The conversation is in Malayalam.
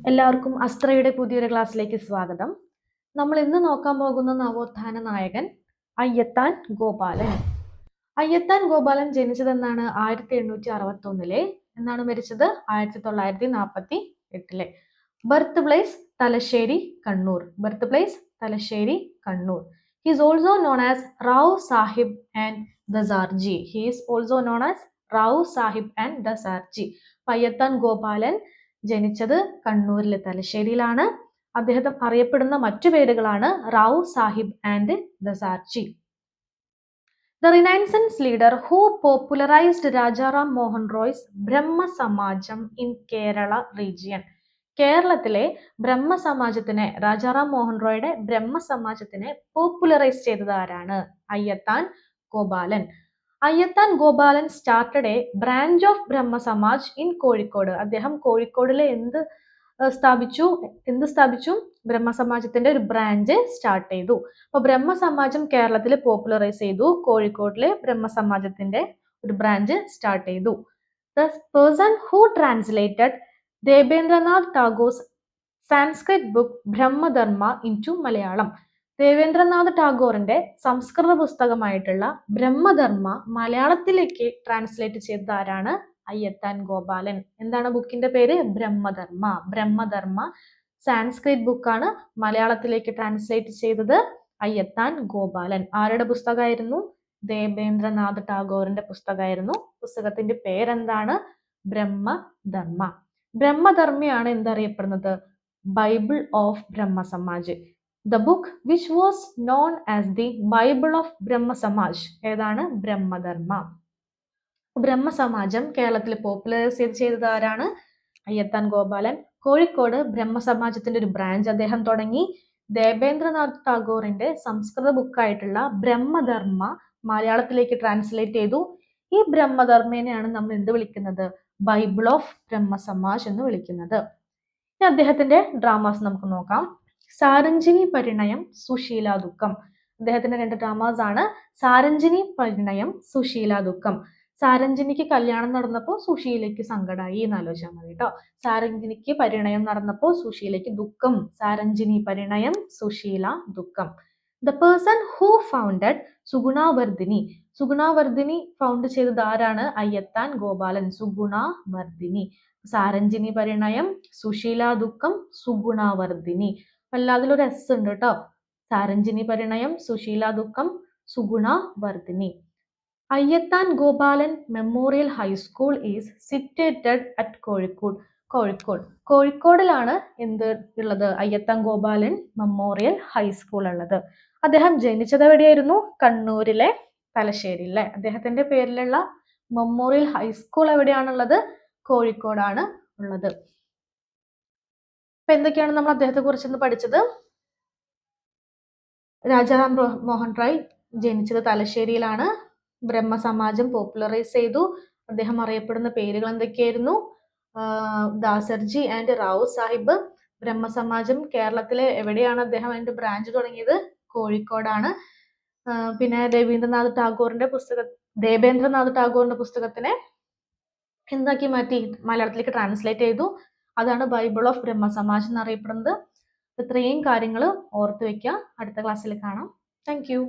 എല്ലാവർക്കും അസ്ത്രയുടെ പുതിയൊരു ക്ലാസ്സിലേക്ക് സ്വാഗതം. നമ്മൾ ഇന്ന് നോക്കാൻ പോകുന്ന നവോത്ഥാന നായകൻ അയ്യത്താൻ ഗോപാലൻ. അയ്യത്താൻ ഗോപാലൻ ജനിച്ചതെന്നാണ് 1861 എന്നാണ് മരിച്ചത് 1948. Birth place Thalassery Kannur. Birth place Thalassery Kannur. He is also known as Rao Sahib and Dasarji. He is also known as Rao Sahib and Dasarji. Ayyathan Gopalan ജനിച്ചത് കണ്ണൂരിലെ തലശ്ശേരിയിലാണ്. അദ്ദേഹം അറിയപ്പെടുന്ന മറ്റു പേരുകളാണ് Rao Sahib and Dasarji. The Renaissance leader who popularized Rajaram Mohan Roy's Brahma Samajam in Kerala region. കേരളത്തിലെ ബ്രഹ്മസമാജത്തിനെ, രാജാറാം മോഹൻ റോയുടെ ബ്രഹ്മസമാജത്തിനെ പോപ്പുലറൈസ് ചെയ്തത് ആരാണ്? Ayyathan Gopalan. Ayyathan Gopalan started a branch of Brahma Samaj in Kozhikode. അദ്ദേഹം കോഴിക്കോടിലെ എന്ത് സ്ഥാപിച്ചു? ബ്രഹ്മസമാജത്തിന്റെ ഒരു ബ്രാഞ്ച് സ്റ്റാർട്ട് ചെയ്തു. അപ്പൊ ബ്രഹ്മസമാജം കേരളത്തിൽ പോപ്പുലറൈസ് ചെയ്തു, കോഴിക്കോടിലെ ബ്രഹ്മസമാജത്തിന്റെ ഒരു ബ്രാഞ്ച് സ്റ്റാർട്ട് ചെയ്തു. The person who translated Debendranath Tagore's Sanskrit book Brahmadharma into Malayalam. Debendranath ടാഗോറിന്റെ സംസ്കൃത പുസ്തകമായിട്ടുള്ള ബ്രഹ്മധർമ്മ മലയാളത്തിലേക്ക് ട്രാൻസ്ലേറ്റ് ചെയ്തത് ആരാണ്? അയ്യത്താൻ ഗോപാലൻ. എന്താണ് ബുക്കിന്റെ പേര്? ബ്രഹ്മധർമ്മ. ബ്രഹ്മധർമ്മ സാൻസ്ക്രിറ്റ് ബുക്കാണ് മലയാളത്തിലേക്ക് ട്രാൻസ്ലേറ്റ് ചെയ്തത് അയ്യത്താൻ ഗോപാലൻ. ആരുടെ പുസ്തകമായിരുന്നു? ദേവേന്ദ്രനാഥ് ടാഗോറിന്റെ പുസ്തകമായിരുന്നു. പുസ്തകത്തിന്റെ പേരെന്താണ്? ബ്രഹ്മധർമ്മ. ബ്രഹ്മധർമ്മയാണ് എന്തറിയപ്പെടുന്നത്? Bible of Brahma Samaj. The book which was known as the Bible of Brahma Samaj. ഏതാണ്? ബ്രഹ്മധർമ്മ. ബ്രഹ്മസമാജം കേരളത്തിൽ പോപ്പുലറൈസ് ചെയ്തത് ആരാണ്? അയ്യത്താൻ ഗോപാലൻ. കോഴിക്കോട് ബ്രഹ്മസമാജത്തിന്റെ ഒരു ബ്രാഞ്ച് അദ്ദേഹം തുടങ്ങി. ദേവേന്ദ്രനാഥ് ടാഗോറിന്റെ സംസ്കൃത ബുക്കായിട്ടുള്ള ബ്രഹ്മധർമ്മ മലയാളത്തിലേക്ക് ട്രാൻസ്ലേറ്റ് ചെയ്തു. ഈ ബ്രഹ്മധർമ്മേനെയാണ് നമ്മൾ എന്ത് വിളിക്കുന്നത്? ബൈബിൾ ഓഫ് ബ്രഹ്മ സമാജ് എന്ന് വിളിക്കുന്നത്. ഇനി അദ്ദേഹത്തിന്റെ ഡ്രാമാസ് നമുക്ക് നോക്കാം. സാരഞ്ജിനി പരിണയം, സുശീല ദുഃഖം. അദ്ദേഹത്തിന്റെ 2 ഡ്രാമാസ് ആണ്. സാരഞ്ജിനി പരിണയം, സുശീല ദുഃഖം. സാരഞ്ജിനിക്ക് കല്യാണം നടന്നപ്പോൾ സുശീലയ്ക്ക് സങ്കടമായി എന്ന് ആലോചിച്ചാൽ മതി കേട്ടോ. സാരഞ്ജിനിക്ക് പരിണയം നടന്നപ്പോൾ സുശീലയ്ക്ക് ദുഃഖം. സാരഞ്ജിനി Parinayam, Susheela Dukham. The person who founded Sugunavardhini. Sugunavardhini found ചെയ്തത് ആരാണ്? അയ്യത്താൻ ഗോപാലൻ. സുഗുണാവർധിനി. സാരഞ്ജിനി പരിണയം, സുശീല ദുഃഖം, സുഗുണാവർധിനി. അതിലൊരു എസ് ഉണ്ട് കേട്ടോ. സാരഞ്ജിനി Parinayam, Susheela Dukham, Sugunavardhini. Ayyathan Gopalan memorial high school is situated at Kozhikode. കോഴിക്കോടിലാണ് എന്ത് ഉള്ളത്? അയ്യത്താൻ ഗോപാലൻ മെമ്മോറിയൽ ഹൈസ്കൂൾ ഉള്ളത്. അദ്ദേഹം ജനിച്ചത് എവിടെയായിരുന്നു? കണ്ണൂരിലെ തലശ്ശേരിയിലെ. അദ്ദേഹത്തിന്റെ പേരിലുള്ള മെമ്മോറിയൽ ഹൈസ്കൂൾ എവിടെയാണുള്ളത്? കോഴിക്കോടാണ് ഉള്ളത്. അപ്പൊ എന്തൊക്കെയാണ് നമ്മൾ അദ്ദേഹത്തെ കുറിച്ച് പഠിച്ചത്? രാജാറാം മോഹൻ റോയ് ജനിച്ചത് തലശ്ശേരിയിലാണ്. ബ്രഹ്മസമാജം പോപ്പുലറൈസ് ചെയ്തു. അദ്ദേഹം അറിയപ്പെടുന്ന പേരുകൾ എന്തൊക്കെയായിരുന്നു? ദാസർജി ആൻഡ് റാവു സാഹിബ്. ബ്രഹ്മസമാജം കേരളത്തിലെ എവിടെയാണ് അദ്ദേഹം അതിന്റെ ബ്രാഞ്ച് തുടങ്ങിയത്? കോഴിക്കോടാണ്. പിന്നെ ദേവേന്ദ്രനാഥ് ടാഗോറിന്റെ പുസ്തകത്തിനെ എന്താക്കി മാറ്റി? മലയാളത്തിലേക്ക് ട്രാൻസ്ലേറ്റ് ചെയ്തു. അതാണ് ബൈബിൾ ഓഫ് ബ്രഹ്മ സമാജ് എന്നറിയപ്പെടുന്നത്. ഇത്രയും കാര്യങ്ങൾ ഓർത്ത് വെക്കുക. അടുത്ത ക്ലാസ്സിൽ കാണാം. Thank you.